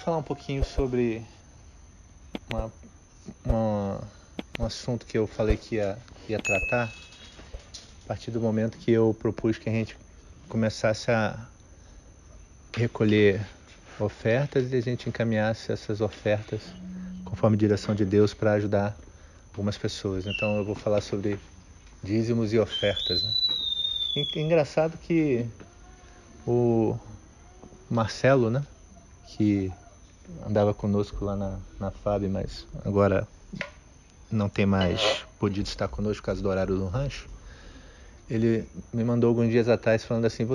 falar um pouquinho sobre um assunto que eu falei que ia tratar a partir do momento que eu propus que a gente começasse a recolher ofertas e a gente encaminhasse essas ofertas conforme a direção de Deus para ajudar algumas pessoas. Então eu vou falar sobre dízimos e ofertas, né? Engraçado que o Marcelo, né, que andava conosco lá na FAB, mas agora não tem mais podido estar conosco por causa do horário do rancho, ele me mandou alguns dias atrás falando assim: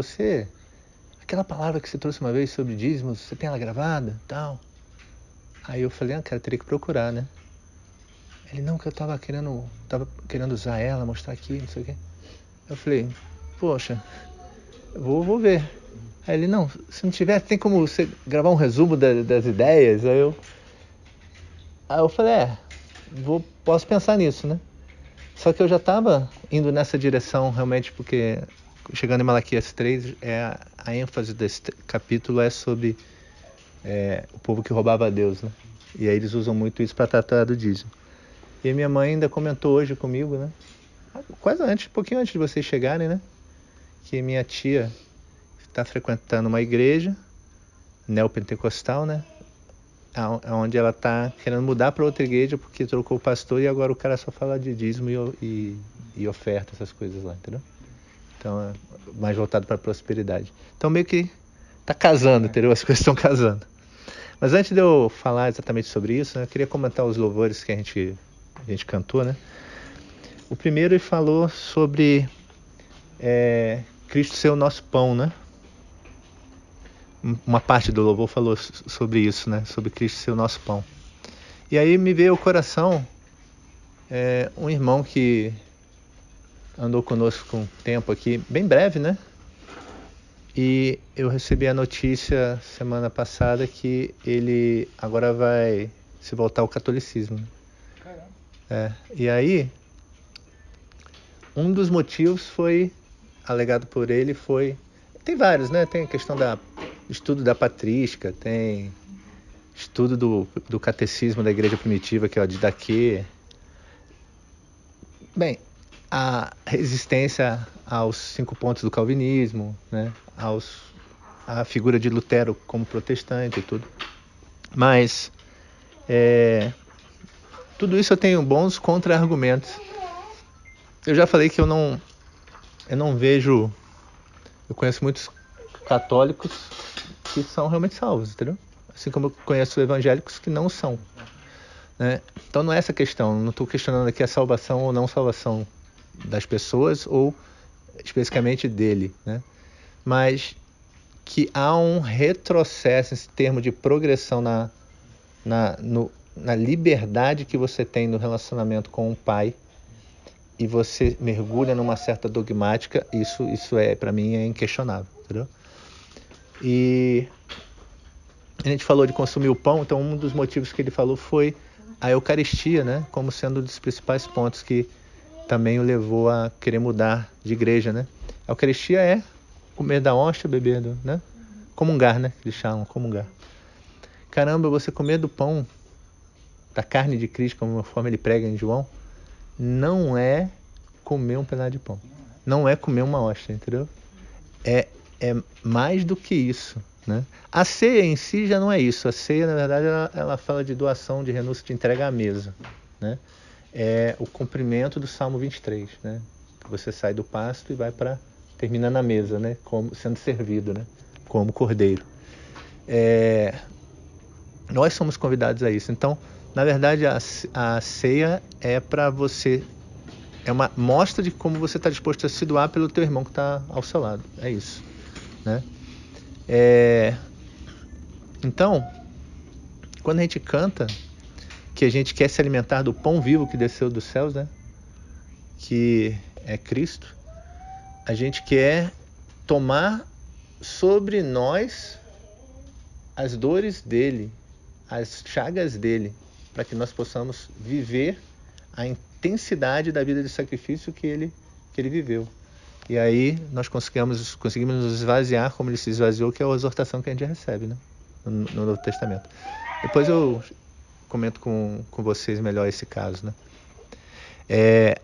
aquela palavra que você trouxe uma vez sobre dízimos, você tem ela gravada e tal? Aí eu falei: cara, teria que procurar, né? Ele: não, que eu tava querendo usar ela, mostrar aqui, não sei o quê. Eu falei: poxa, eu vou ver. Aí ele: não, se não tiver, tem como você gravar um resumo das ideias? Aí eu falei: posso pensar nisso, né? Só que eu já estava indo nessa direção realmente, porque chegando em Malaquias 3, a ênfase desse capítulo é sobre o povo que roubava a Deus, né? E aí eles usam muito isso para tratar do dízimo. E minha mãe ainda comentou hoje comigo, né? Quase antes, um pouquinho antes de vocês chegarem, né? Que minha tia está frequentando uma igreja neopentecostal, né? Onde ela está querendo mudar para outra igreja porque trocou o pastor e agora o cara só fala de dízimo e oferta, essas coisas lá, entendeu? Então é mais voltado para a prosperidade. Então meio que tá casando, entendeu? As coisas estão casando. Mas antes de eu falar exatamente sobre isso, né, eu queria comentar os louvores que a gente cantou, né? O primeiro ele falou sobre Cristo ser o nosso pão, né? Uma parte do louvor falou sobre isso, né? Sobre Cristo ser o nosso pão. E aí me veio ao coração um irmão que andou conosco um tempo aqui, bem breve, né? E eu recebi a notícia semana passada que ele agora vai se voltar ao catolicismo. Caramba. E aí, um dos motivos alegado por ele foi... Tem vários, né? Tem a questão do estudo da patrística, tem estudo do catecismo da igreja primitiva, que é o Didaquê. Bem, a resistência aos 5 pontos do calvinismo, né? A figura de Lutero como protestante e tudo. Mas tudo isso eu tenho bons contra-argumentos. Eu já falei que eu não vejo... Eu conheço muitos católicos que são realmente salvos, entendeu? Assim como eu conheço evangélicos que não são, né? Então não é essa questão. Não estou questionando aqui a salvação ou não salvação das pessoas ou especificamente dele, né? Mas que há um retrocesso, esse termo de progressão na liberdade que você tem no relacionamento com o pai, e você mergulha numa certa dogmática, isso para mim é inquestionável, entendeu? E a gente falou de consumir o pão, então um dos motivos que ele falou foi a Eucaristia, né? Como sendo um dos principais pontos que também o levou a querer mudar de igreja, né? A Eucaristia é comer da hóstia, beber né? Comungar, né? Eles chamam, comungar. Caramba, você comer do pão, da carne de Cristo, conforme ele prega em João, não é comer um pedaço de pão. Não é comer uma hóstia, entendeu? É mais do que isso, né? A ceia em si já não é isso. A ceia, na verdade, ela fala de doação, de renúncia, de entrega à mesa, né? É o cumprimento do Salmo 23, né? Você sai do pasto e vai termina na mesa, né? Como sendo servido, né? Como cordeiro. Nós somos convidados a isso. Então, na verdade, a ceia é para você... É uma mostra de como você está disposto a se doar pelo teu irmão que está ao seu lado. É isso, né? Então, quando a gente canta que a gente quer se alimentar do pão vivo que desceu dos céus, né? Que é Cristo, a gente quer tomar sobre nós as dores dele, as chagas dele, para que nós possamos viver a intensidade da vida de sacrifício que ele viveu. E aí nós conseguimos nos esvaziar como ele se esvaziou, que é a exortação que a gente recebe, né? no Novo Testamento. Depois eu comento com vocês melhor esse caso, né?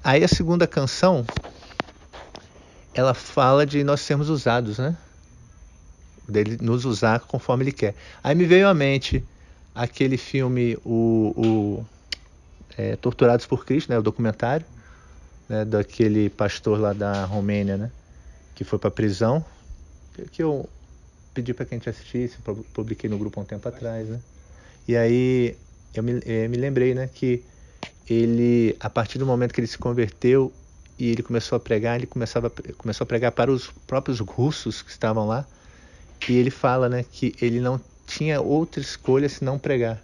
Aí a segunda canção, ela fala de nós sermos usados, né? Dele nos usar conforme ele quer. Aí me veio à mente aquele filme, Torturados por Cristo, né? O documentário, né? Daquele pastor lá da Romênia, né? Que foi para a prisão, que eu pedi para que a gente assistisse, publiquei no grupo há um tempo atrás, né? E aí eu me lembrei, né, que ele, a partir do momento que ele se converteu e ele começou a pregar, ele começou a pregar para os próprios russos que estavam lá, e ele fala, né, que ele não tinha outra escolha senão pregar,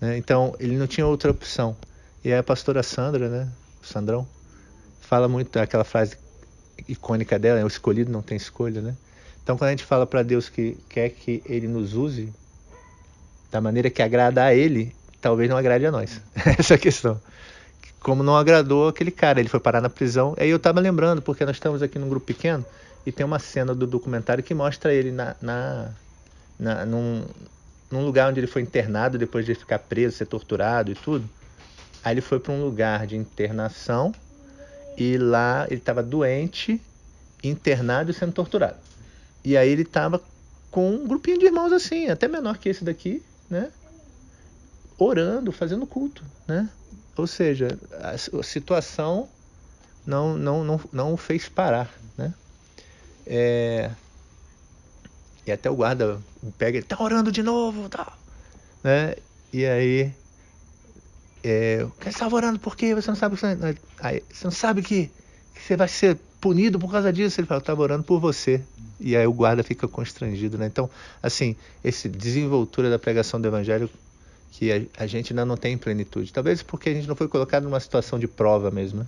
né? Então ele não tinha outra opção. E aí a pastora Sandra, né, o Sandrão, fala muito aquela frase icônica dela, o escolhido não tem escolha, né? Então quando a gente fala para Deus que quer que ele nos use da maneira que agrada a ele, talvez não agrade a nós. Essa é a questão. Como não agradou aquele cara, ele foi parar na prisão. Aí eu estava lembrando, porque nós estamos aqui num grupo pequeno e tem uma cena do documentário que mostra ele num lugar onde ele foi internado depois de ficar preso, ser torturado e tudo. Aí ele foi para um lugar de internação e lá ele estava doente, internado e sendo torturado. E aí ele estava com um grupinho de irmãos assim, até menor que esse daqui, né? Orando, fazendo culto, né? Ou seja, a situação não o fez parar, né? E até o guarda pega ele, tá orando de novo, tal, né? E aí, você estava orando por quê? Você não sabe você não sabe que você vai ser punido por causa disso? Ele fala, eu estava orando por você. E aí o guarda fica constrangido, né? Então, assim, essa desenvoltura da pregação do evangelho que a gente ainda não tem em plenitude. Talvez porque a gente não foi colocado numa situação de prova mesmo, né?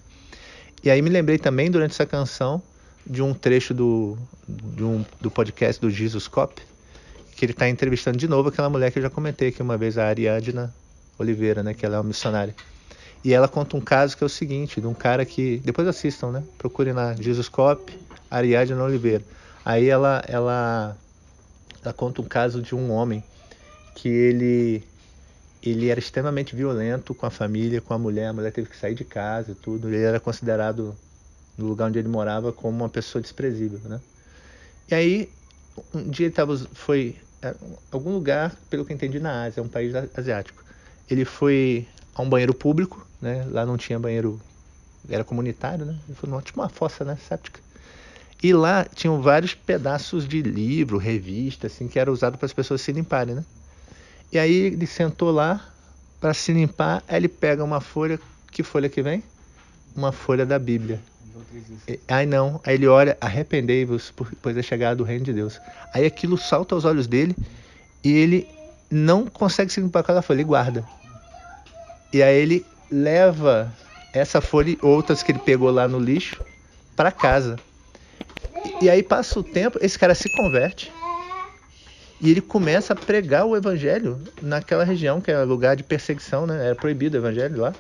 E aí me lembrei também, durante essa canção, de um trecho do podcast do Jesus Cop, que ele está entrevistando de novo aquela mulher que eu já comentei aqui uma vez, a Ariadna Oliveira, né? Que ela é uma missionária. E ela conta um caso que é o seguinte, de um cara que... Depois assistam, né? Procurem lá, Jesus Cop, Ariadna Oliveira. Aí ela conta um caso de um homem que ele era extremamente violento com a família, com a mulher teve que sair de casa e tudo. Ele era considerado, no lugar onde ele morava, como uma pessoa desprezível, né? E aí, um dia ele foi a algum lugar, pelo que eu entendi, na Ásia, um país asiático. Ele foi a um banheiro público, né? Lá não tinha banheiro, era comunitário, né? Ele foi tipo uma fossa, né? Séptica. E lá tinham vários pedaços de livro, revista, assim, que era usado para as pessoas se limparem, né? E aí ele sentou lá para se limpar, aí ele pega uma folha, que folha que vem? Uma folha da Bíblia. Aí ele olha, arrependei-vos, pois é chegado o reino de Deus. Aí aquilo salta aos olhos dele e ele não consegue se limpar com aquela folha, ele guarda. E aí ele leva essa folha e outras que ele pegou lá no lixo para casa. E aí passa o tempo, esse cara se converte e ele começa a pregar o evangelho naquela região que é lugar de perseguição, né? Era proibido o evangelho lá.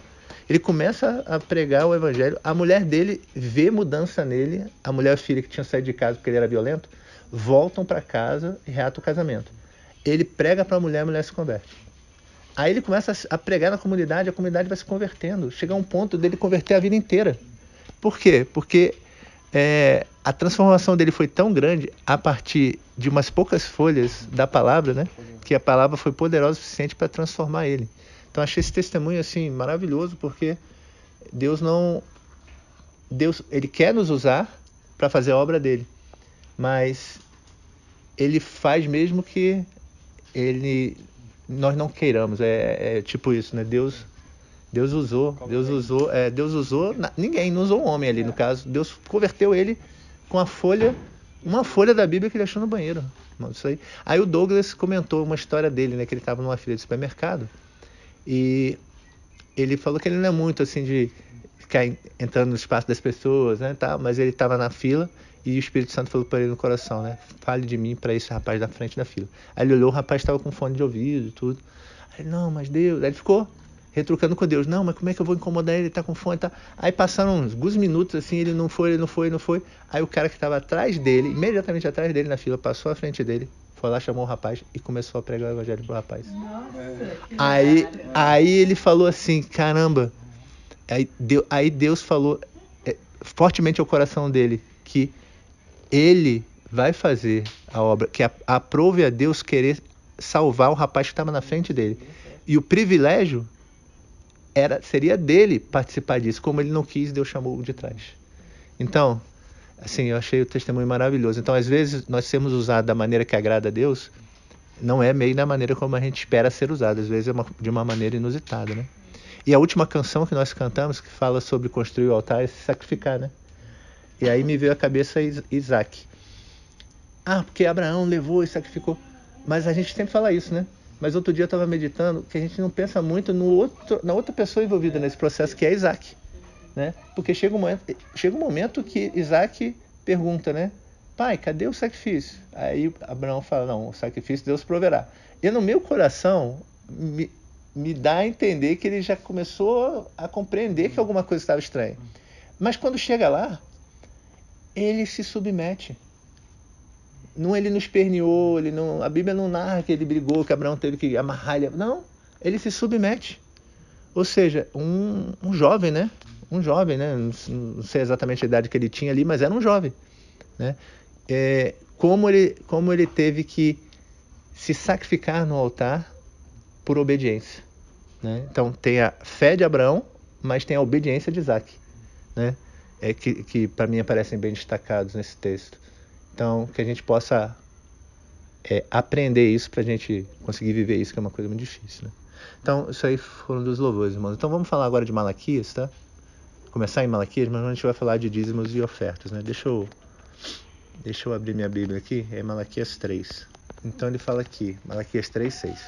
Ele começa a pregar o evangelho, a mulher dele vê mudança nele, a mulher e a filha que tinham saído de casa porque ele era violento, voltam para casa e reatam o casamento. Ele prega para a mulher se converte. Aí ele começa a pregar na comunidade, a comunidade vai se convertendo, chega a um ponto dele converter a vida inteira. Por quê? Porque a transformação dele foi tão grande a partir de umas poucas folhas da palavra, né? Que a palavra foi poderosa o suficiente para transformar ele. Então achei esse testemunho assim maravilhoso, porque Deus ele quer nos usar para fazer a obra dele, mas ele faz mesmo que nós não queiramos. É tipo isso, né? Deus usou, ninguém, não usou um homem ali, no caso. Deus converteu ele com uma folha da Bíblia que ele achou no banheiro. Isso aí. Aí o Douglas comentou uma história dele, né? Que ele estava numa fila de supermercado e ele falou que ele não é muito assim de ficar entrando no espaço das pessoas, né? Tá? Mas ele estava na fila e o Espírito Santo falou para ele no coração, né? Fale de mim para esse rapaz da frente da fila. Aí ele olhou, o rapaz estava com fone de ouvido e tudo. Aí ele, não, mas Deus... Aí ele ficou retrucando com Deus, não, mas como é que eu vou incomodar ele, tá com fome, tá? Aí passaram alguns minutos assim, ele não foi. Aí o cara que estava atrás dele, imediatamente atrás dele na fila, passou à frente dele, foi lá, chamou o rapaz e começou a pregar o evangelho pro rapaz. Nossa, que Aí ele falou assim, caramba, aí Deus falou fortemente ao coração dele que ele vai fazer a obra, que aprove a Deus querer salvar o rapaz que estava na frente dele. E o privilégio seria dele participar disso. Como ele não quis, Deus chamou de trás. Então, assim, eu achei o testemunho maravilhoso. Então, às vezes, nós sermos usados da maneira que agrada a Deus, não é meio da maneira como a gente espera ser usado. Às vezes é de uma maneira inusitada, né? E a última canção que nós cantamos, que fala sobre construir o altar, é se sacrificar, né? E aí me veio à cabeça Isaac. Porque Abraão levou e sacrificou. Mas a gente sempre fala isso, né? Mas outro dia eu estava meditando que a gente não pensa muito na outra pessoa envolvida nesse processo, que é Isaac, né? Porque chega um momento que Isaac pergunta, né? Pai, cadê o sacrifício? Aí Abraão fala, não, o sacrifício Deus proverá. E no meu coração me dá a entender que ele já começou a compreender que alguma coisa estava estranha. Mas quando chega lá, ele se submete. Não, ele não esperneou, a Bíblia não narra que ele brigou, que Abraão teve que amarrar ele. Não, ele se submete. Ou seja, um jovem, né? Um jovem, né? Não sei exatamente a idade que ele tinha ali, mas era um jovem, né? Como ele teve que se sacrificar no altar por obediência, né? Então tem a fé de Abraão, mas tem a obediência de Isaac, né? Que para mim aparecem bem destacados nesse texto. Então, que a gente possa aprender isso para a gente conseguir viver isso, que é uma coisa muito difícil, né? Então, isso aí foram dos louvores, irmãos. Então, vamos falar agora de Malaquias, tá? Começar em Malaquias, mas a gente vai falar de dízimos e ofertas, né? Deixa eu abrir minha Bíblia aqui, é Malaquias 3. Então, ele fala aqui, Malaquias 3:6.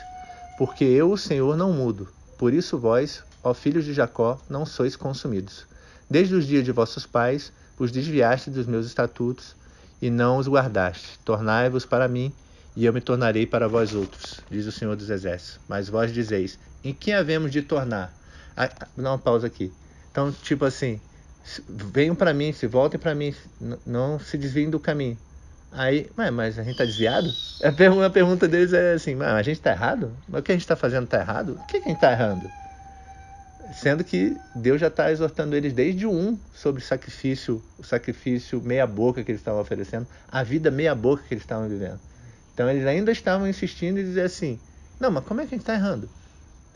Porque eu, o Senhor, não mudo. Por isso vós, ó filhos de Jacó, não sois consumidos. Desde os dias de vossos pais, vos desviaste dos meus estatutos, e não os guardaste. Tornai-vos para mim, e eu me tornarei para vós outros, diz o Senhor dos Exércitos. Mas vós dizeis, em que havemos de tornar? Dá uma pausa aqui. Então, tipo assim, venham para mim, se voltem para mim, não se desviem do caminho. Aí, mas a gente está desviado? A pergunta deles é assim, mas a gente está errado? Mas o que a gente está fazendo está errado? O que a gente está errando? Sendo que Deus já está exortando eles desde sobre o sacrifício meia boca que eles estavam oferecendo, a vida meia boca que eles estavam vivendo. Então eles ainda estavam insistindo em dizer assim, não, mas como é que a gente está errando?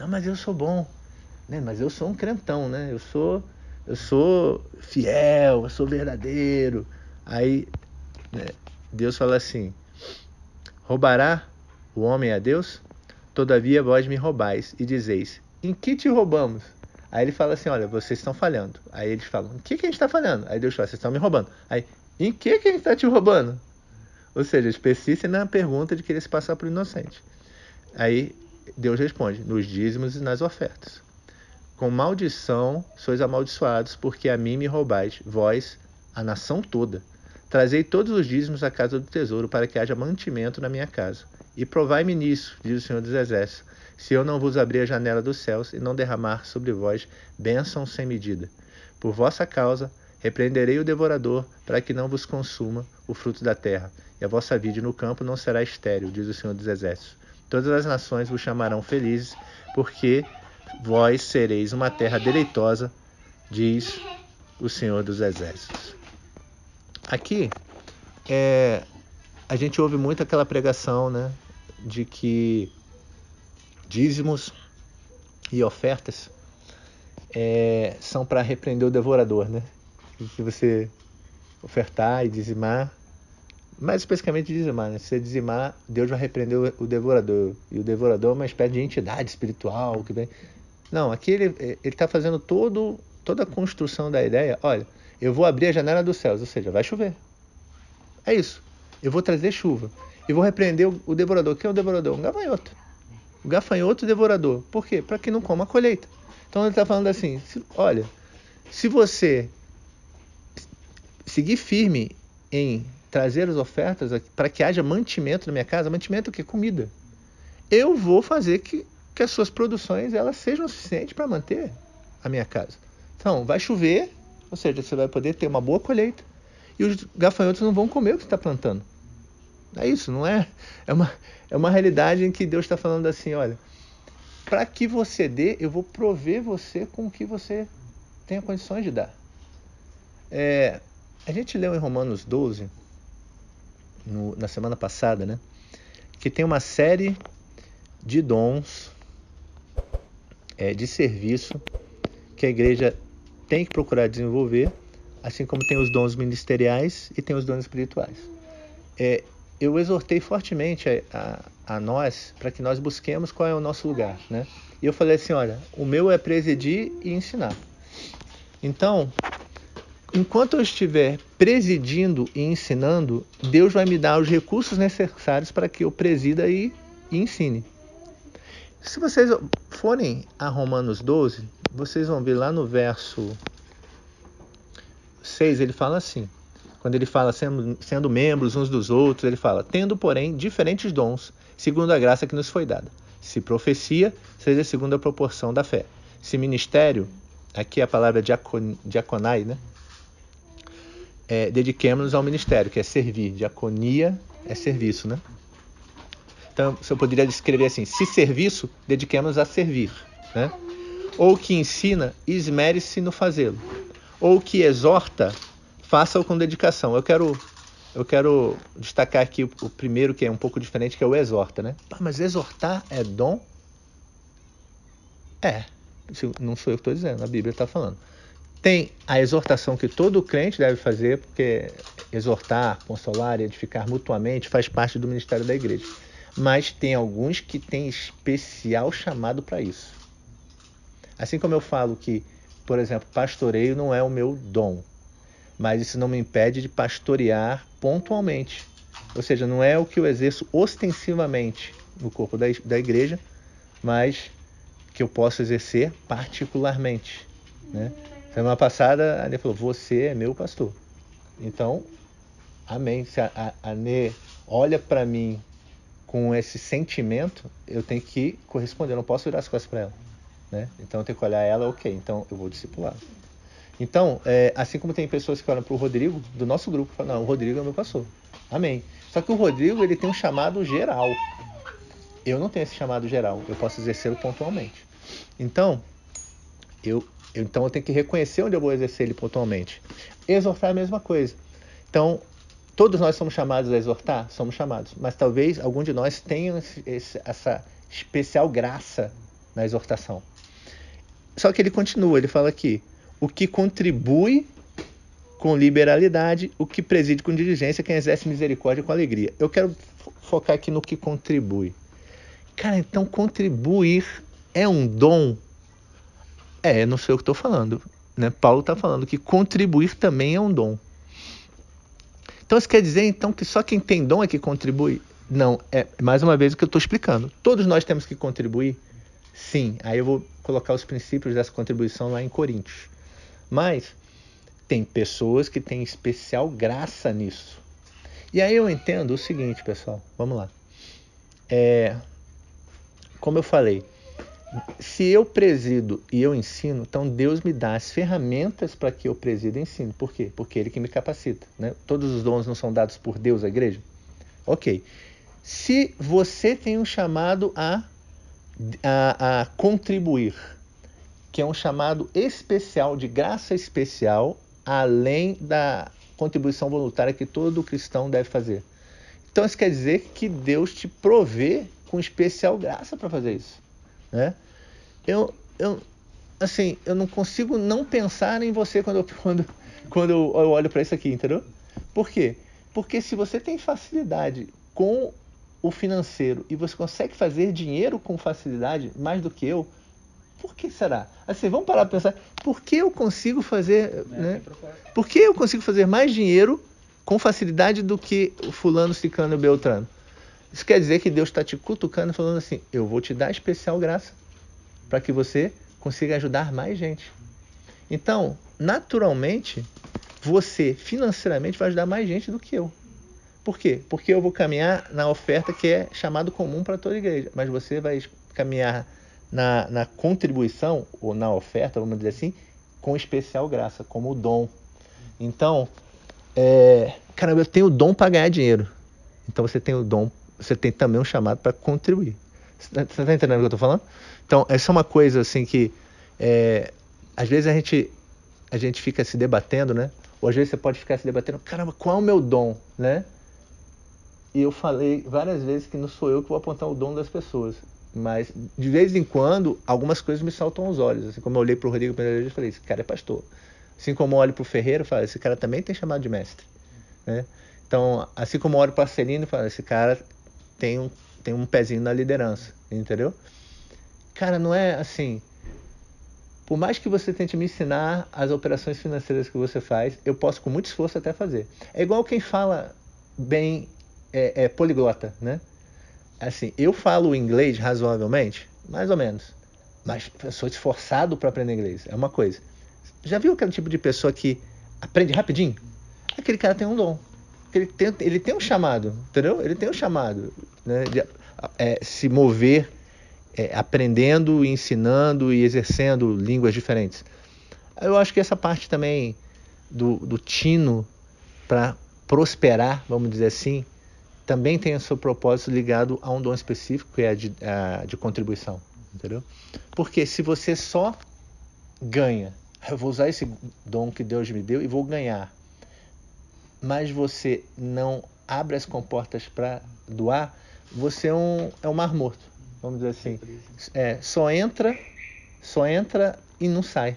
Não, mas eu sou bom, né? Mas eu sou um crentão, né? Eu sou fiel, eu sou verdadeiro. Aí, né, Deus fala assim, roubará o homem a Deus? Todavia vós me roubais e dizeis, em que te roubamos? Aí ele fala assim, olha, vocês estão falhando. Aí eles falam, em que a gente está falhando? Aí Deus fala, vocês estão me roubando. Aí, em que a gente está te roubando? Ou seja, específica na pergunta de querer se passar por inocente. Aí Deus responde, nos dízimos e nas ofertas. Com maldição sois amaldiçoados, porque a mim me roubais, vós, a nação toda. Trazei todos os dízimos à casa do tesouro, para que haja mantimento na minha casa. E provai-me nisso, diz o Senhor dos Exércitos, se eu não vos abrir a janela dos céus e não derramar sobre vós bênção sem medida. Por vossa causa, repreenderei o devorador, para que não vos consuma o fruto da terra, e a vossa vide no campo não será estéril, diz o Senhor dos Exércitos. Todas as nações vos chamarão felizes, porque vós sereis uma terra deleitosa, diz o Senhor dos Exércitos. Aqui, a gente ouve muito aquela pregação, né, de que dízimos e ofertas são para repreender o devorador, né? Se você ofertar e dizimar, mais especificamente dizimar, né? Se você dizimar, Deus vai repreender o devorador. E o devorador é uma espécie de entidade espiritual que vem. Não, aqui ele está fazendo toda a construção da ideia. Olha, eu vou abrir a janela dos céus, ou seja, vai chover. É isso. Eu vou trazer chuva. E vou repreender o devorador. Quem é o devorador? Um gafanhoto. O gafanhoto devorador. Por quê? Para que não coma a colheita. Então ele está falando assim, olha, se você seguir firme em trazer as ofertas para que haja mantimento na minha casa, mantimento o quê? Comida. Eu vou fazer que as suas produções elas sejam suficientes para manter a minha casa. Então, vai chover, ou seja, você vai poder ter uma boa colheita e os gafanhotos não vão comer o que você está plantando. É isso, não é? É uma realidade em que Deus está falando assim, olha, para que você dê, eu vou prover você com o que você tenha condições de dar. A gente leu em Romanos 12, na semana passada, né? Que tem uma série de dons de serviço que a igreja tem que procurar desenvolver, assim como tem os dons ministeriais e tem os dons espirituais. Eu exortei fortemente a nós para que nós busquemos qual é o nosso lugar, né? E eu falei assim, olha, o meu é presidir e ensinar. Então, enquanto eu estiver presidindo e ensinando, Deus vai me dar os recursos necessários para que eu presida e ensine. Se vocês forem a Romanos 12, vocês vão ver lá no verso 6, ele fala assim, quando ele fala sendo membros uns dos outros, ele fala, tendo, porém, diferentes dons, segundo a graça que nos foi dada. Se profecia, seja segundo a proporção da fé. Se ministério, aqui é a palavra diaconai, né? Dediquemos-nos ao ministério, que é servir. Diaconia é serviço, né? Então, eu poderia descrever assim, se serviço, dediquemos-nos a servir, né? Ou que ensina, esmere-se no fazê-lo. Ou que exorta, faça-o com dedicação. Eu quero destacar aqui o primeiro, que é um pouco diferente, que é o exorta, né? Mas exortar é dom? Não sou eu que estou dizendo, a Bíblia está falando. Tem a exortação que todo crente deve fazer, porque exortar, consolar e edificar mutuamente faz parte do ministério da igreja. Mas tem alguns que têm especial chamado para isso. Assim como eu falo que, por exemplo, pastoreio não é o meu dom, mas isso não me impede de pastorear pontualmente. Ou seja, não é o que eu exerço ostensivamente no corpo da igreja, mas que eu posso exercer particularmente, né? Semana passada, a Nê falou, você é meu pastor. Então, amém. Se a Nê olha para mim com esse sentimento, eu tenho que corresponder, eu não posso virar as costas para ela, né? Então, eu tenho que olhar ela, ok, então eu vou discipular. Então, assim como tem pessoas que olham para o Rodrigo, do nosso grupo, e falam, não, o Rodrigo é meu pastor. Amém. Só que o Rodrigo, ele tem um chamado geral. Eu não tenho esse chamado geral, eu posso exercê-lo pontualmente. Então, eu tenho que reconhecer onde eu vou exercer ele pontualmente. Exortar é a mesma coisa. Então, todos nós somos chamados a exortar? Somos chamados. Mas talvez algum de nós tenha essa especial graça na exortação. Só que ele continua, ele fala aqui, o que contribui com liberalidade, o que preside com diligência, quem exerce misericórdia com alegria. Eu quero focar aqui no que contribui. Cara, então contribuir é um dom? Não sei o que estou falando, né? Paulo está falando que contribuir também é um dom. Então isso quer dizer então que só quem tem dom é que contribui? Não, mais uma vez o que eu estou explicando. Todos nós temos que contribuir? Sim, aí eu vou colocar os princípios dessa contribuição lá em Coríntios. Mas tem pessoas que têm especial graça nisso. E aí eu entendo o seguinte, pessoal, vamos lá. Como eu falei, se eu presido e eu ensino, então Deus me dá as ferramentas para que eu presida e ensine. Por quê? Porque é Ele que me capacita, né? Todos os dons não são dados por Deus à igreja? Ok. Se você tem um chamado a contribuir, que é um chamado especial, de graça especial, além da contribuição voluntária que todo cristão deve fazer. Então isso quer dizer que Deus te provê com especial graça para fazer isso, né? Eu não consigo não pensar em você quando eu olho para isso aqui, entendeu? Por quê? Porque se você tem facilidade com o financeiro e você consegue fazer dinheiro com facilidade mais do que eu, por que será? Assim, vamos parar para pensar, por que eu consigo fazer, né? Por que eu consigo fazer mais dinheiro com facilidade do que o fulano, ciclano e beltrano? Isso quer dizer que Deus está te cutucando e falando assim, eu vou te dar especial graça para que você consiga ajudar mais gente. Então, naturalmente, você financeiramente vai ajudar mais gente do que eu. Por quê? Porque eu vou caminhar na oferta que é chamado comum para toda a igreja, mas você vai caminhar na contribuição, ou na oferta, vamos dizer assim, com especial graça, como o dom. Então, caramba, eu tenho o dom para ganhar dinheiro. Então você tem o dom, você tem também um chamado para contribuir. Você está entendendo o que eu estou falando? Então, essa é uma coisa assim que às vezes a gente fica se debatendo, né? Ou às vezes você pode ficar se debatendo, caramba, qual é o meu dom, né? E eu falei várias vezes que não sou eu que vou apontar o dom das pessoas. Mas, de vez em quando, algumas coisas me saltam aos olhos. Assim como eu olhei para o Rodrigo a primeira vez e falei, esse cara é pastor. Assim como eu olho para o Ferreira e falo, esse cara também tem chamado de mestre. Né? Então, assim como eu olho para o Celino e falo, esse cara tem um pezinho na liderança. Entendeu? Cara, não é assim... Por mais que você tente me ensinar as operações financeiras que você faz, eu posso com muito esforço até fazer. É igual quem fala bem poliglota, né? Assim, eu falo inglês razoavelmente, mais ou menos, mas eu sou esforçado para aprender inglês, é uma coisa. Já viu aquele tipo de pessoa que aprende rapidinho? Aquele cara tem um dom. Ele tem um chamado, entendeu? Ele tem um chamado, né, de se mover aprendendo, ensinando e exercendo línguas diferentes. Eu acho que essa parte também do tino para prosperar, vamos dizer assim, também tem o seu propósito ligado a um dom específico, que é a de contribuição, entendeu? Porque se você só ganha, eu vou usar esse dom que Deus me deu e vou ganhar, mas você não abre as comportas para doar, você é um mar morto, vamos dizer assim. Só entra e não sai.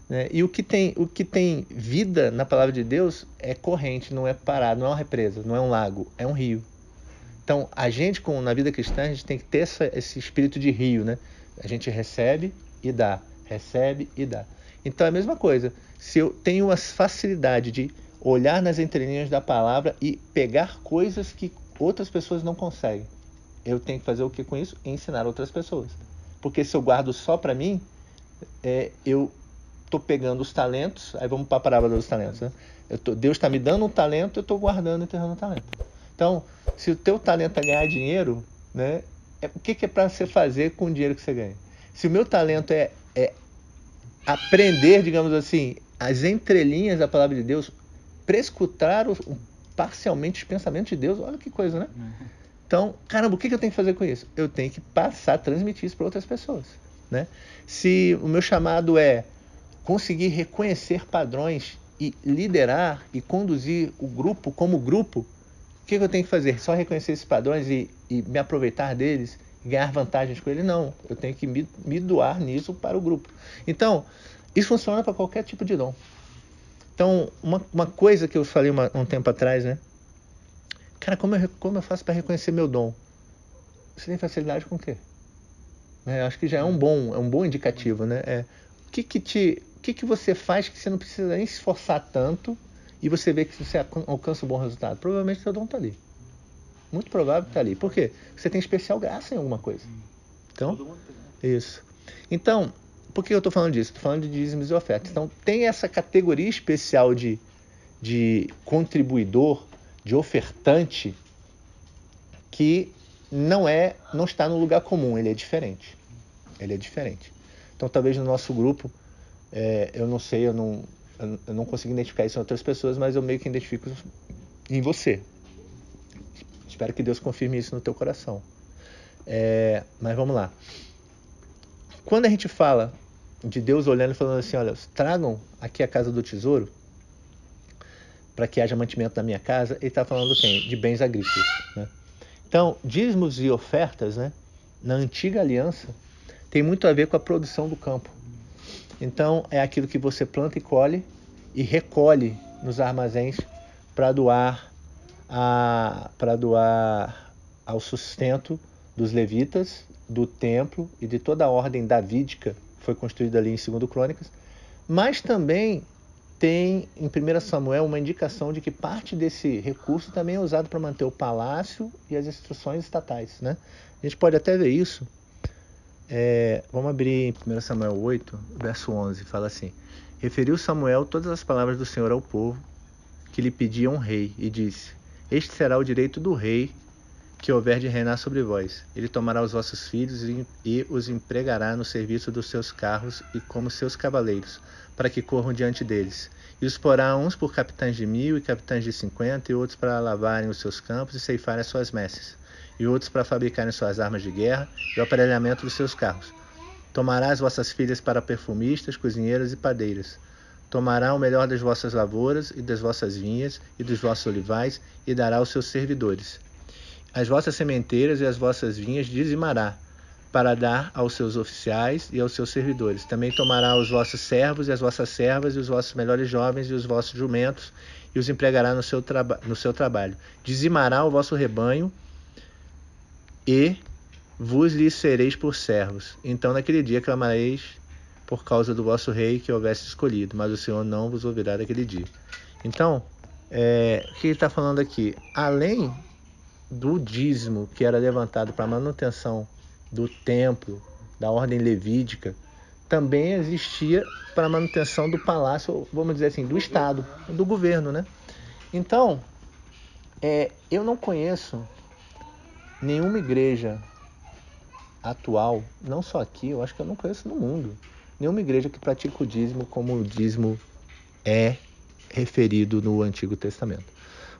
Né? E o que tem vida na palavra de Deus é corrente, não é parado, não é uma represa, não é um lago, é um rio. Então, a gente, na vida cristã, a gente tem que ter esse espírito de rio, né? A gente recebe e dá, recebe e dá. Então, é a mesma coisa. Se eu tenho a facilidade de olhar nas entrelinhas da palavra e pegar coisas que outras pessoas não conseguem, eu tenho que fazer o que com isso? Ensinar outras pessoas. Porque se eu guardo só para mim, eu estou pegando os talentos, aí vamos para a parábola dos talentos, né? Deus está me dando um talento, eu estou guardando e enterrando um talento. Então, se o teu talento é ganhar dinheiro, né, o que é para você fazer com o dinheiro que você ganha? Se o meu talento é aprender, digamos assim, as entrelinhas da palavra de Deus, prescutar parcialmente os pensamentos de Deus, olha que coisa, né? Então, caramba, o que eu tenho que fazer com isso? Eu tenho que passar, transmitir isso para outras pessoas, né? Se o meu chamado é conseguir reconhecer padrões e liderar e conduzir o grupo como grupo, o que eu tenho que fazer? Só reconhecer esses padrões e me aproveitar deles e ganhar vantagens com eles? Não, eu tenho que me doar nisso para o grupo. Então, isso funciona para qualquer tipo de dom. Então, uma coisa que eu falei um tempo atrás, né? Cara, como eu faço para reconhecer meu dom? Você tem facilidade com o quê? Acho que já é um bom indicativo, né? O que você faz que você não precisa nem se esforçar tanto e você vê que você alcança um bom resultado? Provavelmente o seu dom está ali. Muito provável que está ali. Por quê? Você tem especial graça em alguma coisa. Então, isso. Então, por que eu estou falando disso? Estou falando de dízimos e ofertas. Então, tem essa categoria especial de contribuidor, de ofertante, que não está no lugar comum, ele é diferente. Ele é diferente. Então, talvez no nosso grupo, eu não sei, eu não consigo identificar isso em outras pessoas, mas eu meio que identifico em você. Espero que Deus confirme isso no teu coração. Mas vamos lá. Quando a gente fala de Deus olhando e falando assim, olha, tragam aqui a casa do tesouro para que haja mantimento na minha casa, ele está falando de bens agrícolas, né? Então, dízimos e ofertas, né, na antiga aliança, tem muito a ver com a produção do campo. Então, é aquilo que você planta e colhe e recolhe nos armazéns para doar ao sustento dos levitas, do templo e de toda a ordem davídica que foi construída ali em 2 Crônicas, mas também tem em 1 Samuel uma indicação de que parte desse recurso também é usado para manter o palácio e as instruções estatais, né? A gente pode até ver isso. Vamos abrir em 1 Samuel 8, verso 11, fala assim: referiu Samuel todas as palavras do Senhor ao povo que lhe pediam um rei, e disse: este será o direito do rei que houver de reinar sobre vós. Ele tomará os vossos filhos e os empregará no serviço dos seus carros e como seus cavaleiros, para que corram diante deles. e os porá uns por capitães de 1000 e capitães de 50, e outros para lavarem os seus campos e ceifarem as suas messes, e outros para fabricarem suas armas de guerra e o aparelhamento dos seus carros. Tomará as vossas filhas para perfumistas, cozinheiras e padeiras. Tomará o melhor das vossas lavouras e das vossas vinhas e dos vossos olivais, e dará aos seus servidores. As vossas sementeiras e as vossas vinhas dizimará, para dar aos seus oficiais e aos seus servidores. Também tomará os vossos servos e as vossas servas e os vossos melhores jovens e os vossos jumentos, e os empregará no seu trabalho. Dizimará o vosso rebanho, e vos lhes sereis por servos. Então naquele dia clamareis por causa do vosso rei que houvesse escolhido, mas o Senhor não vos ouvirá daquele dia. Então, o que ele está falando aqui? Além do dízimo que era levantado para manutenção do templo, da ordem levídica, também existia para a manutenção do palácio, vamos dizer assim, do Estado, do governo, né? Então, eu não conheço nenhuma igreja atual, não só aqui, eu acho que eu não conheço no mundo, nenhuma igreja que pratica o dízimo como o dízimo é referido no Antigo Testamento.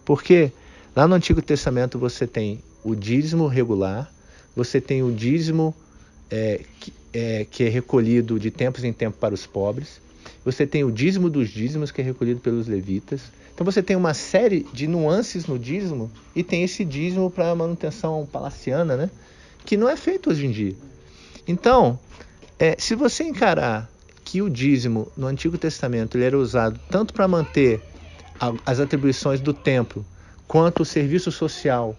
Porque lá no Antigo Testamento você tem o dízimo regular, você tem o dízimo que é recolhido de tempos em tempo para os pobres, você tem o dízimo dos dízimos que é recolhido pelos levitas. Então você tem uma série de nuances no dízimo e tem esse dízimo para a manutenção palaciana, né? Que não é feito hoje em dia. Então, se você encarar que o dízimo no Antigo Testamento ele era usado tanto para manter as atribuições do templo, quanto o serviço social,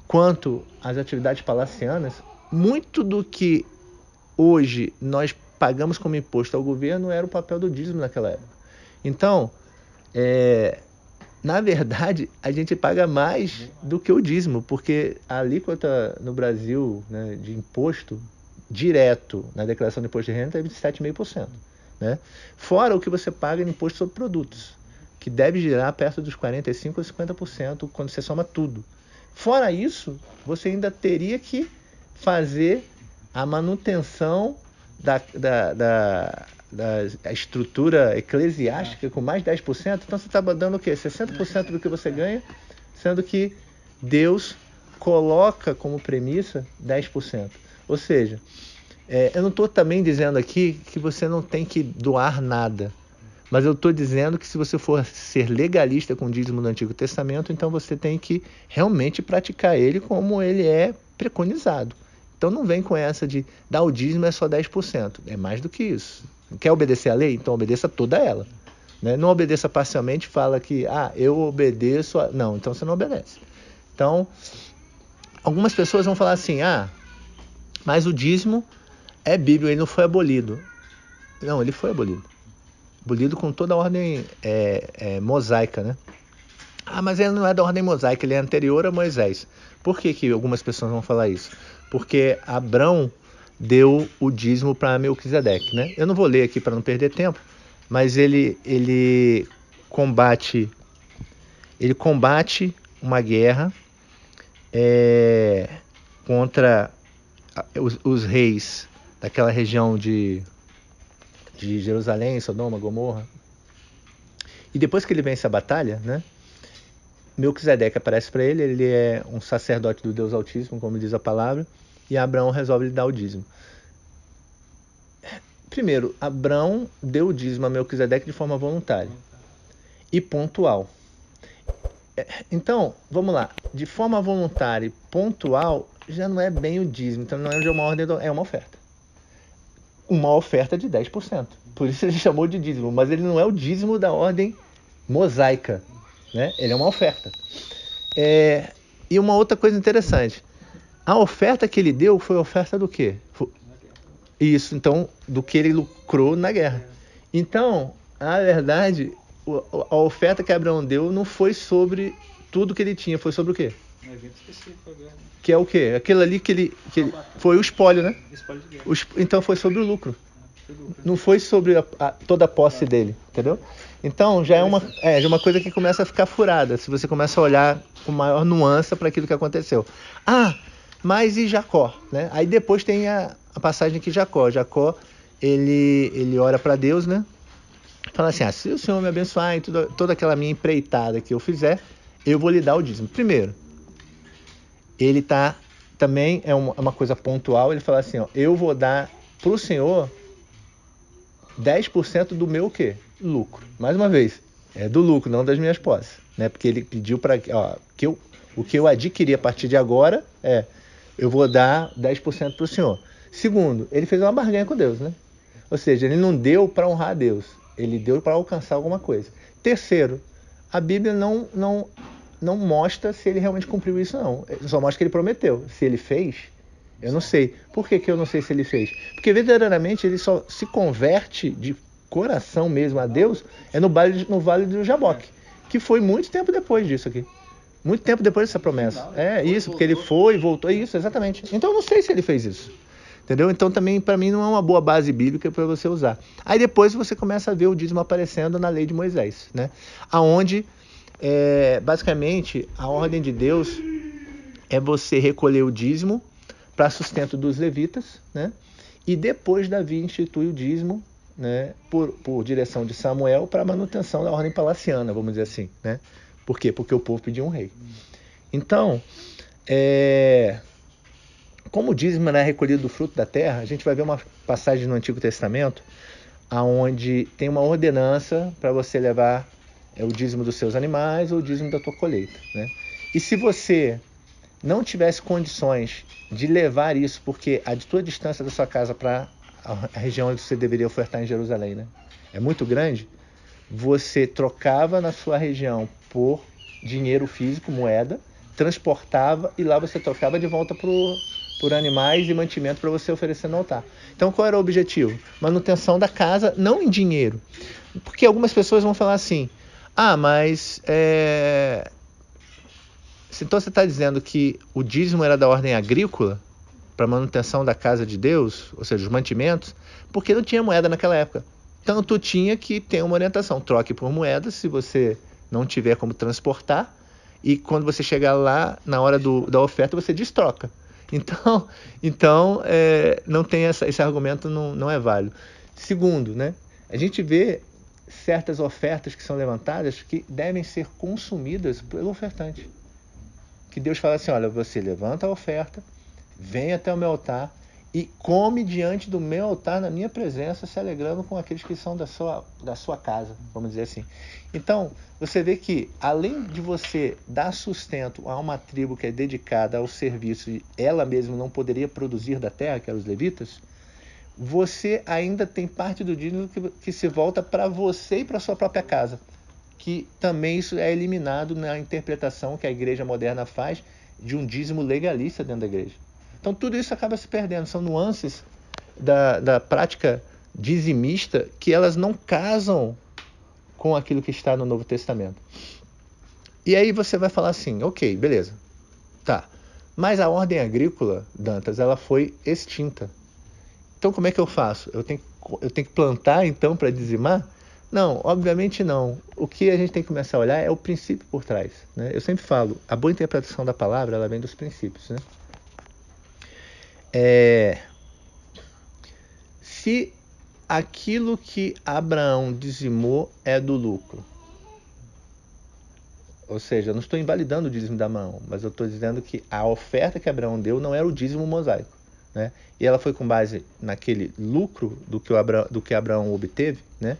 quanto as atividades palacianas, muito do que hoje nós pagamos como imposto ao governo era o papel do dízimo naquela época. Então, na verdade, a gente paga mais do que o dízimo, porque a alíquota no Brasil, né, de imposto direto na declaração de imposto de renda é 27,5%. Né? Fora o que você paga em imposto sobre produtos, que deve girar perto dos 45% ou 50% quando você soma tudo. Fora isso, você ainda teria que fazer a manutenção da estrutura eclesiástica com mais 10%, então você está dando o quê? 60% do que você ganha, sendo que Deus coloca como premissa 10%. Ou seja, eu não estou também dizendo aqui que você não tem que doar nada, mas eu estou dizendo que se você for ser legalista com o dízimo do Antigo Testamento, então você tem que realmente praticar ele como ele é preconizado. Então não vem com essa de dar o dízimo é só 10%, é mais do que isso. Quer obedecer a lei? Então obedeça toda ela. Né? Não obedeça parcialmente, fala que eu obedeço. Não, então você não obedece. Então, algumas pessoas vão falar assim, mas o dízimo é bíblico, ele não foi abolido. Não, ele foi abolido. Abolido com toda a ordem mosaica, né? Mas ele não é da ordem mosaica, ele é anterior a Moisés. Por que algumas pessoas vão falar isso? Porque Abrão deu o dízimo para Melquisedeque, né? Eu não vou ler aqui para não perder tempo, mas ele combate uma guerra contra os reis daquela região de Jerusalém, Sodoma, Gomorra. E depois que ele vence a batalha, né? Melquisedeque aparece para ele, ele é um sacerdote do Deus Altíssimo, como diz a palavra, e Abraão resolve lhe dar o dízimo. Primeiro, Abraão deu o dízimo a Melquisedeque de forma voluntária e pontual. Então, vamos lá, de forma voluntária e pontual já não é bem o dízimo, então não é uma ordem, é uma oferta. Uma oferta de 10%. Por isso ele chamou de dízimo, mas ele não é o dízimo da ordem mosaica, né? Ele é uma oferta. E uma outra coisa interessante, a oferta que ele deu foi oferta do quê? Isso, então, do que ele lucrou na guerra. Então, na verdade, a oferta que Abraão deu não foi sobre tudo que ele tinha, foi sobre o quê? Um evento específico agora. Que é o quê? Aquilo ali que ele foi o espólio, né? Espólio de guerra. Então foi sobre o lucro. Não foi sobre toda a posse dele, entendeu? Então já é uma coisa que começa a ficar furada, se você começa a olhar com maior nuance para aquilo que aconteceu. Mas e Jacó, né? Aí depois tem a passagem que Jacó, ele ora para Deus, né? Fala assim, se o Senhor me abençoar em toda aquela minha empreitada que eu fizer, eu vou lhe dar o dízimo. Primeiro, ele também é uma coisa pontual, ele fala assim, eu vou dar para o Senhor 10% do meu o quê? Lucro. Mais uma vez, é do lucro, não das minhas posses. Né? Porque ele pediu para que o que eu adquiri a partir de agora eu vou dar 10% para o Senhor. Segundo, ele fez uma barganha com Deus, né? Ou seja, ele não deu para honrar a Deus, ele deu para alcançar alguma coisa. Terceiro, a Bíblia não mostra se ele realmente cumpriu isso, não. Só mostra que ele prometeu. Se ele fez, eu não sei. Por que eu não sei se ele fez? Porque verdadeiramente ele só se converte de coração mesmo a Deus no Vale do Jaboque, que foi muito tempo depois disso aqui. Muito tempo depois dessa promessa. É isso, porque ele foi, voltou, isso, exatamente. Então eu não sei se ele fez isso. Entendeu? Então também para mim não é uma boa base bíblica para você usar. Aí depois você começa a ver o dízimo aparecendo na lei de Moisés, né? Aonde basicamente a ordem de Deus é você recolher o dízimo para sustento dos levitas, né? E depois Davi institui o dízimo, né, por direção de Samuel para manutenção da ordem palaciana, vamos dizer assim, né? Por quê? Porque o povo pediu um rei. Então, como o dízimo é recolhido do fruto da terra, a gente vai ver uma passagem no Antigo Testamento onde tem uma ordenança para você levar o dízimo dos seus animais ou o dízimo da tua colheita, né? E se você não tivesse condições de levar isso, porque a tua distância da sua casa para a região onde você deveria ofertar em Jerusalém, né, é muito grande, você trocava na sua região por dinheiro físico, moeda, transportava e lá você trocava de volta por animais e mantimento para você oferecer no altar. Então qual era o objetivo? Manutenção da casa, não em dinheiro. Porque algumas pessoas vão falar assim, mas então você está dizendo que o dízimo era da ordem agrícola para manutenção da casa de Deus, ou seja, os mantimentos, porque não tinha moeda naquela época. Então tu tinha que ter uma orientação, troque por moeda se você não tiver como transportar, e quando você chegar lá, na hora da oferta, você destroca. Então não tem esse argumento, não é válido. Segundo, né, a gente vê certas ofertas que são levantadas que devem ser consumidas pelo ofertante. Que Deus fala assim, olha, você levanta a oferta, vem até o meu altar e come diante do meu altar na minha presença, se alegrando com aqueles que são da sua casa, vamos dizer assim. Então, você vê que, além de você dar sustento a uma tribo que é dedicada ao serviço e ela mesma não poderia produzir da terra, que eram os levitas, você ainda tem parte do dízimo que se volta para você e para a sua própria casa. Que também isso é eliminado na interpretação que a igreja moderna faz de um dízimo legalista dentro da igreja. Então tudo isso acaba se perdendo, são nuances da prática dizimista que elas não casam com aquilo que está no Novo Testamento. E aí você vai falar assim, ok, beleza, tá, mas a ordem agrícola, Dantas, ela foi extinta. Então como é que eu faço? Eu tenho que plantar então para dizimar? Não, obviamente não. O que a gente tem que começar a olhar é o princípio por trás, né? Eu sempre falo, a boa interpretação da palavra, ela vem dos princípios, né? Se aquilo que Abraão dizimou é do lucro, ou seja, eu não estou invalidando o dízimo de Abraão, mas eu estou dizendo que a oferta que Abraão deu não era o dízimo mosaico, né? E ela foi com base naquele lucro do que Abraão obteve, né?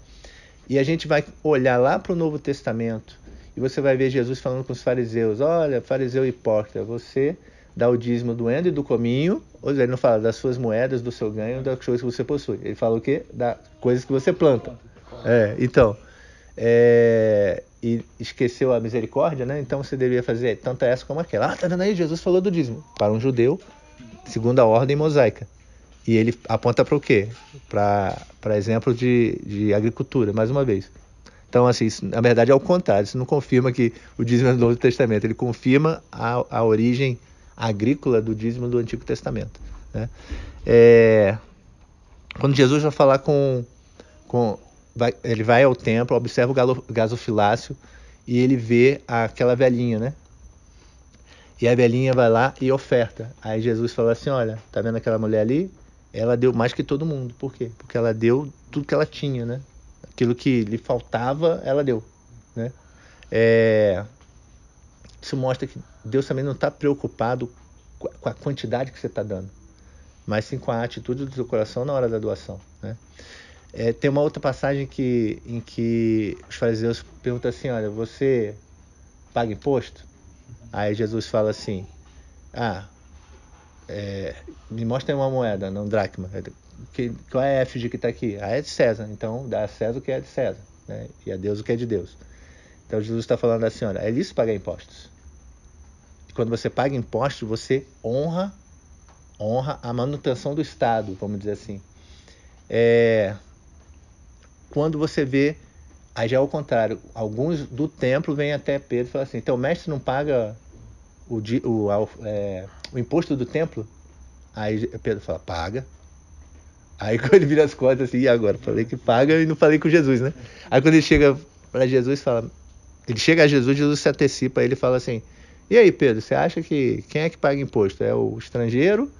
E a gente vai olhar lá para o Novo Testamento e você vai ver Jesus falando com os fariseus, olha, fariseu hipócrita, você dá o dízimo do endo e do cominho, ou seja, ele não fala das suas moedas, do seu ganho, das coisas que você possui. Ele fala o quê? Das coisas que você planta. E esqueceu a misericórdia, né? Então você deveria fazer tanto essa como aquela. Tá vendo aí? Jesus falou do dízimo. Para um judeu, segundo a ordem mosaica. E ele aponta para o quê? Para exemplo de agricultura, mais uma vez. Então, assim, isso, na verdade é ao contrário. Isso não confirma que o dízimo é do Novo Testamento. Ele confirma a origem agrícola do dízimo do Antigo Testamento, né? Quando Jesus vai falar ele vai ao templo, observa o gasofilácio e ele vê aquela velhinha, né? E a velhinha vai lá e oferta. Aí Jesus fala assim, olha, tá vendo aquela mulher ali? Ela deu mais que todo mundo. Por quê? Porque ela deu tudo que ela tinha, né? Aquilo que lhe faltava, ela deu, né? Isso mostra que Deus também não está preocupado com a quantidade que você está dando, mas sim com a atitude do seu coração na hora da doação, né? Tem uma outra passagem em que os fariseus perguntam assim, olha, você paga imposto? Aí Jesus fala assim, me mostra aí uma moeda, não dracma. Qual é a efígie que está aqui? É de César, então dá a César o que é de César, né? E a Deus o que é de Deus. Então Jesus está falando assim, olha, é lícito pagar impostos. E quando você paga impostos, você honra a manutenção do Estado, vamos dizer assim. Quando você vê, aí já é o contrário, alguns do templo vêm até Pedro e falam assim, então o mestre não paga o imposto do templo? Aí Pedro fala, paga. Aí quando ele vira as costas assim, e agora? Falei que paga e não falei com Jesus, né? Aí quando ele chega para Jesus, ele chega a Jesus, Jesus se antecipa, ele fala assim, e aí Pedro, você acha que quem é que paga imposto? É o estrangeiro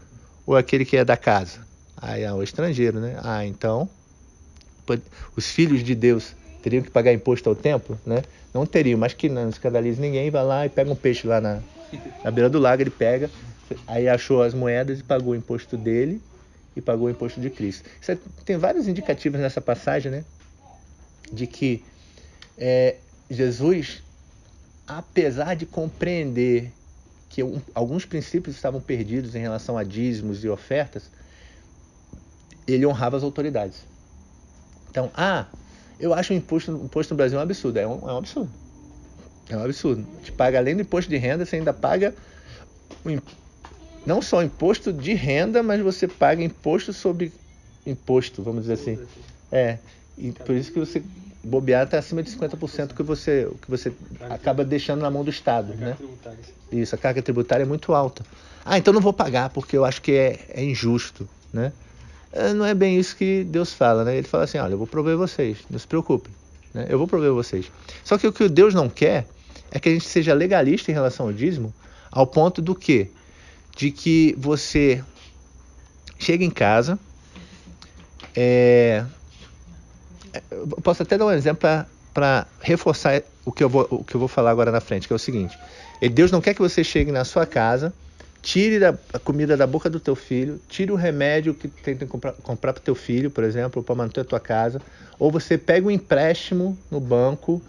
ou aquele que é da casa? Aí o estrangeiro, né? Então os filhos de Deus teriam que pagar imposto ao templo, né? Não teriam, mas que não escandalize ninguém, vai lá e pega um peixe lá na beira do lago, ele pega, aí achou as moedas e pagou o imposto dele e pagou o imposto de Cristo. Tem vários indicativos nessa passagem, né? De que Jesus, apesar de compreender que alguns princípios estavam perdidos em relação a dízimos e ofertas, ele honrava as autoridades. Então, eu acho o imposto no Brasil um absurdo. É um absurdo. É um absurdo. Te paga, além do imposto de renda, você ainda paga não só o imposto de renda, mas você paga imposto sobre imposto, vamos dizer assim. E por isso que você bobear está acima de 50% que você acaba deixando na mão do Estado, né? Isso, a carga tributária é muito alta. Então não vou pagar porque eu acho que é injusto, né? Não é bem isso que Deus fala, né? Ele fala assim, olha, eu vou prover vocês, não se preocupem, né? Eu vou prover vocês. Só que o que Deus não quer é que a gente seja legalista em relação ao dízimo, ao ponto do quê? De que você chega em casa, eu posso até dar um exemplo para reforçar o que eu vou falar agora na frente, que é o seguinte, Deus não quer que você chegue na sua casa, tire a comida da boca do teu filho, tire o remédio que tem que comprar para o teu filho, por exemplo, para manter a tua casa, ou você pega um empréstimo no banco,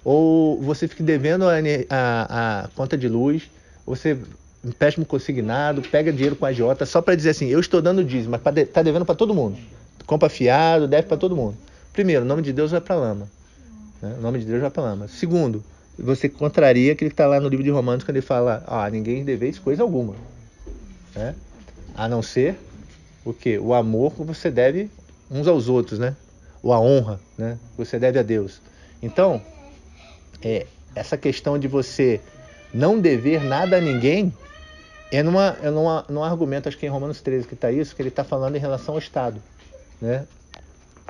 ou você fique devendo a conta de luz, você empréstimo consignado, pega dinheiro com a agiota só para dizer assim, eu estou dando dízimo, mas está devendo para todo mundo. Compra fiado, deve para todo mundo. Primeiro, o nome de Deus vai para a lama. Né? O nome de Deus vai para a lama. Segundo, você contraria aquele que está lá no livro de Romanos, quando ele fala, ninguém deveis coisa alguma. Né? A não ser o quê? O amor que você deve uns aos outros, né? Ou a honra, né? Que você deve a Deus. Então, essa questão de você não dever nada a ninguém num argumento, acho que em Romanos 13 que está isso, que ele está falando em relação ao Estado. Né?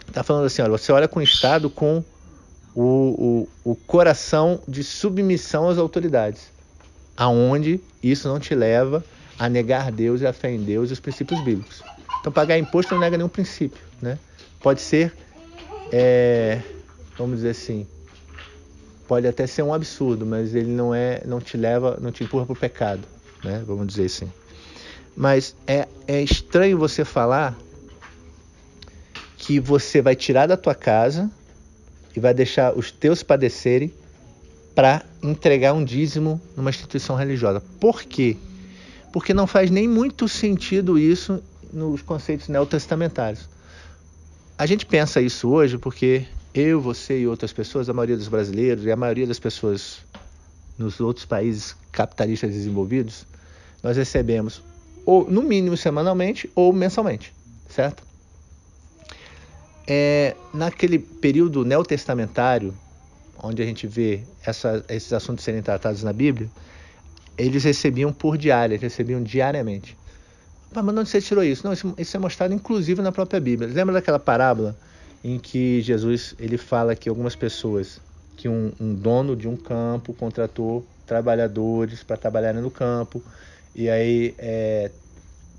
Está falando assim, olha, você olha com o Estado com o coração de submissão às autoridades, aonde isso não te leva a negar Deus e a fé em Deus e os princípios bíblicos. Então, pagar imposto não nega nenhum princípio, né? Pode ser, vamos dizer assim, pode até ser um absurdo, mas ele não te empurra para o pecado, né? Vamos dizer assim. Mas é estranho você falar que você vai tirar da tua casa e vai deixar os teus padecerem para entregar um dízimo numa instituição religiosa. Por quê? Porque não faz nem muito sentido isso nos conceitos neotestamentários. A gente pensa isso hoje porque eu, você e outras pessoas, a maioria dos brasileiros e a maioria das pessoas nos outros países capitalistas desenvolvidos, nós recebemos ou no mínimo semanalmente ou mensalmente, certo? Naquele período neotestamentário, onde a gente vê esses assuntos serem tratados na Bíblia, eles recebiam por diária, recebiam diariamente. Mas onde você tirou isso? Não, isso é mostrado inclusive na própria Bíblia. Lembra daquela parábola em que Jesus ele fala que algumas pessoas, que um dono de um campo contratou trabalhadores para trabalharem no campo, e aí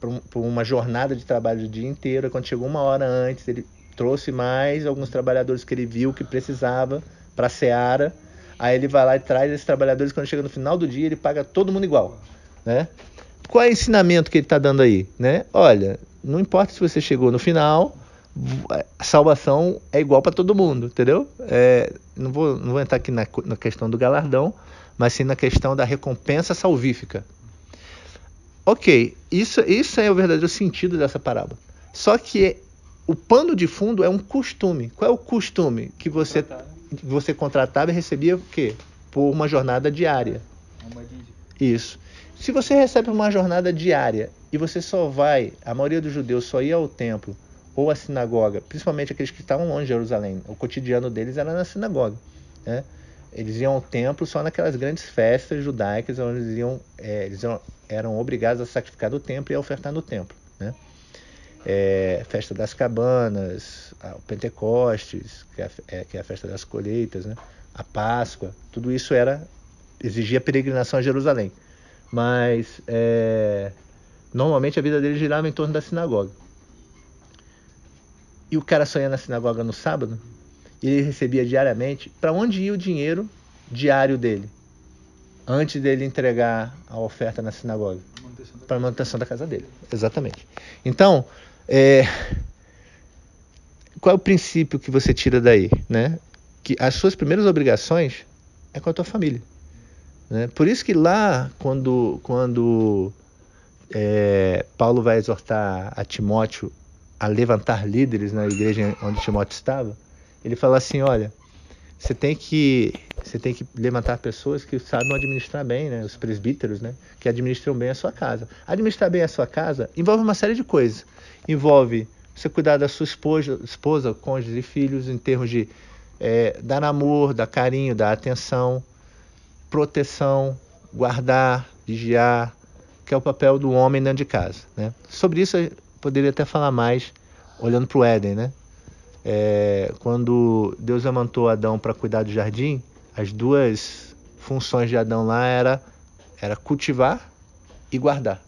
por uma jornada de trabalho o dia inteiro, quando chegou uma hora antes, ele trouxe mais alguns trabalhadores que ele viu que precisava para a seara. Aí ele vai lá e traz esses trabalhadores, quando chega no final do dia ele paga todo mundo igual, né? Qual é o ensinamento que ele está dando aí, né? Olha, não importa se você chegou no final, a salvação é igual para todo mundo, entendeu? Não vou entrar aqui na questão do galardão, mas sim na questão da recompensa salvífica. Ok, isso é o verdadeiro sentido dessa parábola. Só que o pano de fundo é um costume. Qual é o costume que você contratava e recebia o quê? Por uma jornada diária. Isso. Se você recebe uma jornada diária e você só vai, a maioria dos judeus só ia ao templo ou à sinagoga, principalmente aqueles que estavam longe de Jerusalém, o cotidiano deles era na sinagoga, né? Eles iam ao templo só naquelas grandes festas judaicas, onde eles eram obrigados a sacrificar do templo e a ofertar no templo, né? Festa das cabanas, o Pentecostes, que é a festa das colheitas, né? A Páscoa, tudo isso exigia peregrinação a Jerusalém. Mas normalmente a vida dele girava em torno da sinagoga. E o cara só ia na sinagoga no sábado, e ele recebia diariamente. Para onde ia o dinheiro diário dele? Antes dele entregar a oferta na sinagoga? Para a manutenção da casa dele. Exatamente. Então, qual é o princípio que você tira daí, né? Que as suas primeiras obrigações é com a tua família, né? Por isso que lá, quando Paulo vai exortar a Timóteo a levantar líderes na igreja onde Timóteo estava, ele fala assim, olha, você tem que levantar pessoas que sabem administrar bem, né? Os presbíteros, né? Que administram bem a sua casa. Administrar bem a sua casa envolve uma série de coisas. Envolve você cuidar da sua esposa, cônjuge e filhos, em termos de dar amor, dar carinho, dar atenção, proteção, guardar, vigiar, que é o papel do homem dentro de casa, né? Sobre isso eu poderia até falar mais olhando para o Éden, né? Quando Deus amansou Adão para cuidar do jardim, as duas funções de Adão lá era cultivar e guardar.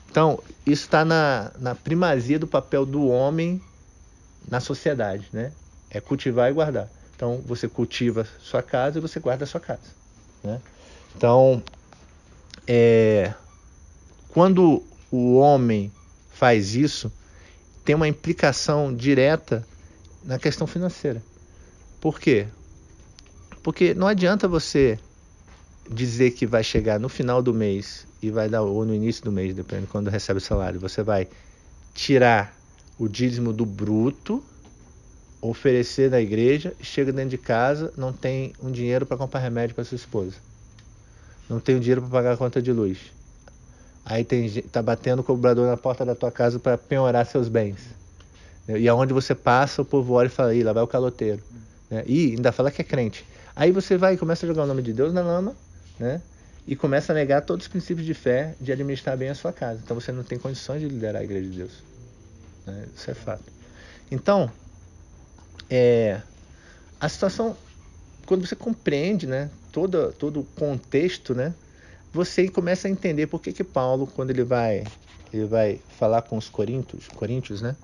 Então, isso está na primazia do papel do homem na sociedade, né? É cultivar e guardar. Então, você cultiva sua casa e você guarda a sua casa, né? Então, quando o homem faz isso, tem uma implicação direta na questão financeira. Por quê? Porque não adianta você dizer que vai chegar no final do mês e vai dar, ou no início do mês, dependendo de quando recebe o salário, você vai tirar o dízimo do bruto, oferecer na igreja, chega dentro de casa, não tem um dinheiro para comprar remédio para sua esposa, não tem um dinheiro para pagar a conta de luz, aí tá batendo o cobrador na porta da tua casa para penhorar seus bens, e aonde você passa o povo olha e fala, ih, lá vai o caloteiro, né? E ainda fala que é crente. Aí você vai e começa a jogar o nome de Deus na lama, né? E começa a negar todos os princípios de fé, de administrar bem a sua casa. Então você não tem condições de liderar a igreja de Deus, né? Isso é fato. Então, a situação, quando você compreende, né, todo o contexto, né, você começa a entender por que Paulo, quando ele vai falar com os coríntios, né,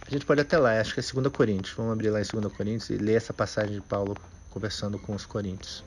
a gente pode até lá, acho que é 2 Coríntios. Vamos abrir lá em 2 Coríntios e ler essa passagem de Paulo conversando com os coríntios.